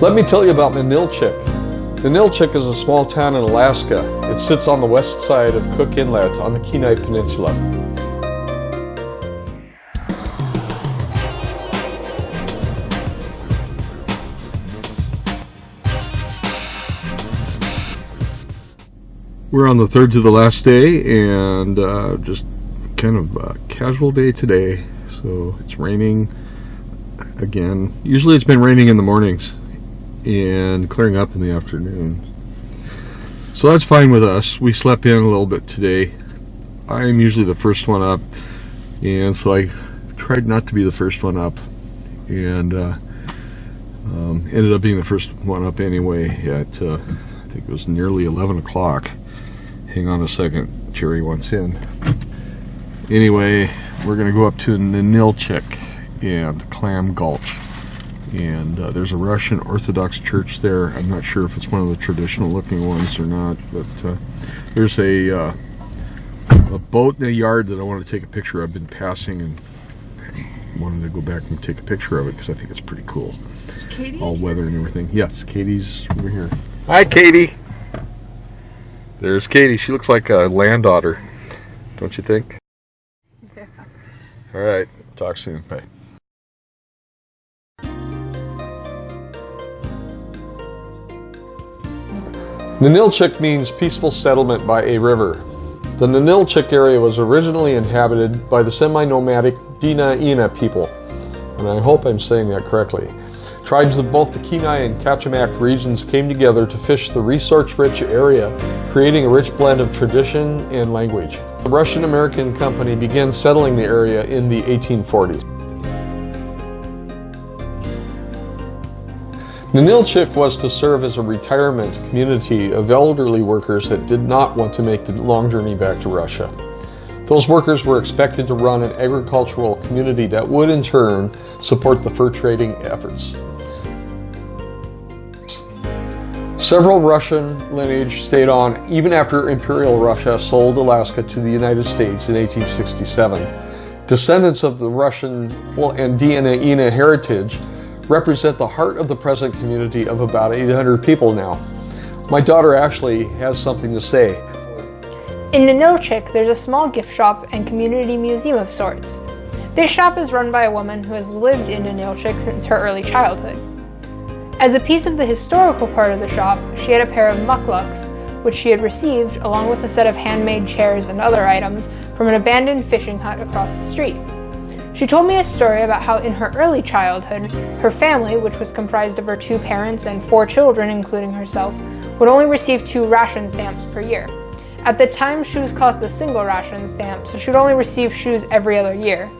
Let me tell you about Ninilchik. Ninilchik is a small town in Alaska. It sits on the west side of Cook Inlet on the Kenai Peninsula. We're on the third to the last day, and just kind of a casual day today. So it's raining again. Usually it's been raining in the mornings and clearing up in the afternoon. So that's fine with us. We slept in a little bit today. I'm usually the first one up, and so I tried not to be the first one up, and ended up being the first one up anyway at I think it was nearly 11 o'clock. Hang on a second, Jerry wants in. Anyway, we're going to go up to Ninilchik and Clam Gulch. And there's a Russian Orthodox church there. I'm not sure if it's one of the traditional looking ones or not, but there's a boat in a yard that I want to take a picture of. I've been passing and wanted to go back and take a picture of it because I think it's pretty cool. Is Katie all weather and everything. Yes, Katie's over here. Hi, Katie. There's Katie. She looks like a land otter, don't you think? Yeah. All right. Talk soon. Bye. Ninilchik means peaceful settlement by a river. The Ninilchik area was originally inhabited by the semi-nomadic Dina'ina people, and I hope I'm saying that correctly. Tribes of both the Kenai and Kachemak regions came together to fish the resource-rich area, creating a rich blend of tradition and language. The Russian-American company began settling the area in the 1840s. Ninilchik was to serve as a retirement community of elderly workers that did not want to make the long journey back to Russia. Those workers were expected to run an agricultural community that would in turn support the fur trading efforts. Several Russian lineage stayed on even after Imperial Russia sold Alaska to the United States in 1867. Descendants of the Russian and Dina'ina heritage represent the heart of the present community of about 800 people now. My daughter Ashley has something to say. In Ninilchik, there's a small gift shop and community museum of sorts. This shop is run by a woman who has lived in Ninilchik since her early childhood. As a piece of the historical part of the shop, she had a pair of mukluks, which she had received along with a set of handmade chairs and other items from an abandoned fishing hut across the street. She told me a story about how in her early childhood, her family, which was comprised of her 2 parents and 4 children, including herself, would only receive 2 ration stamps per year. At the time, shoes cost a single ration stamp, so she would only receive shoes every other year.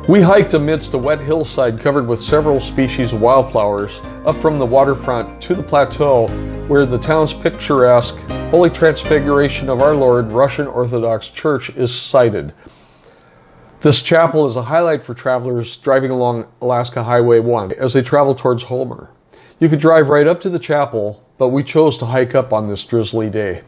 We hiked amidst a wet hillside covered with several species of wildflowers up from the waterfront to the plateau where the town's picturesque Holy Transfiguration of Our Lord Russian Orthodox Church is sited. This chapel is a highlight for travelers driving along Alaska Highway 1 as they travel towards Homer. You could drive right up to the chapel, but we chose to hike up on this drizzly day.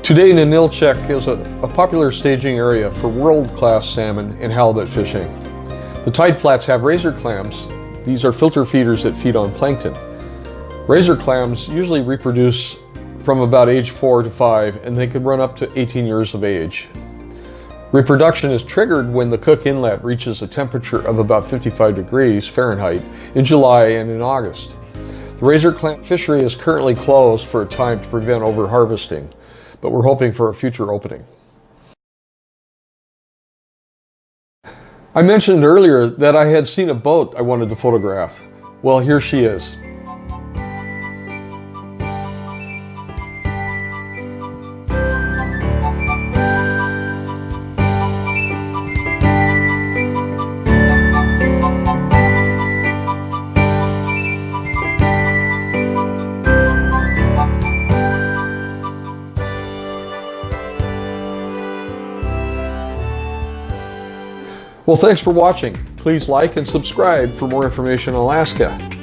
Today, Ninilchik is a popular staging area for world-class salmon and halibut fishing. The tide flats have razor clams. These are filter feeders that feed on plankton. Razor clams usually reproduce from about age 4 to 5, and they can run up to 18 years of age. Reproduction is triggered when the Cook Inlet reaches a temperature of about 55 degrees Fahrenheit in July and in August. The razor clam fishery is currently closed for a time to prevent overharvesting, but we're hoping for a future opening. I mentioned earlier that I had seen a boat I wanted to photograph. Well, here she is. Well, thanks for watching. Please like and subscribe for more information on Alaska.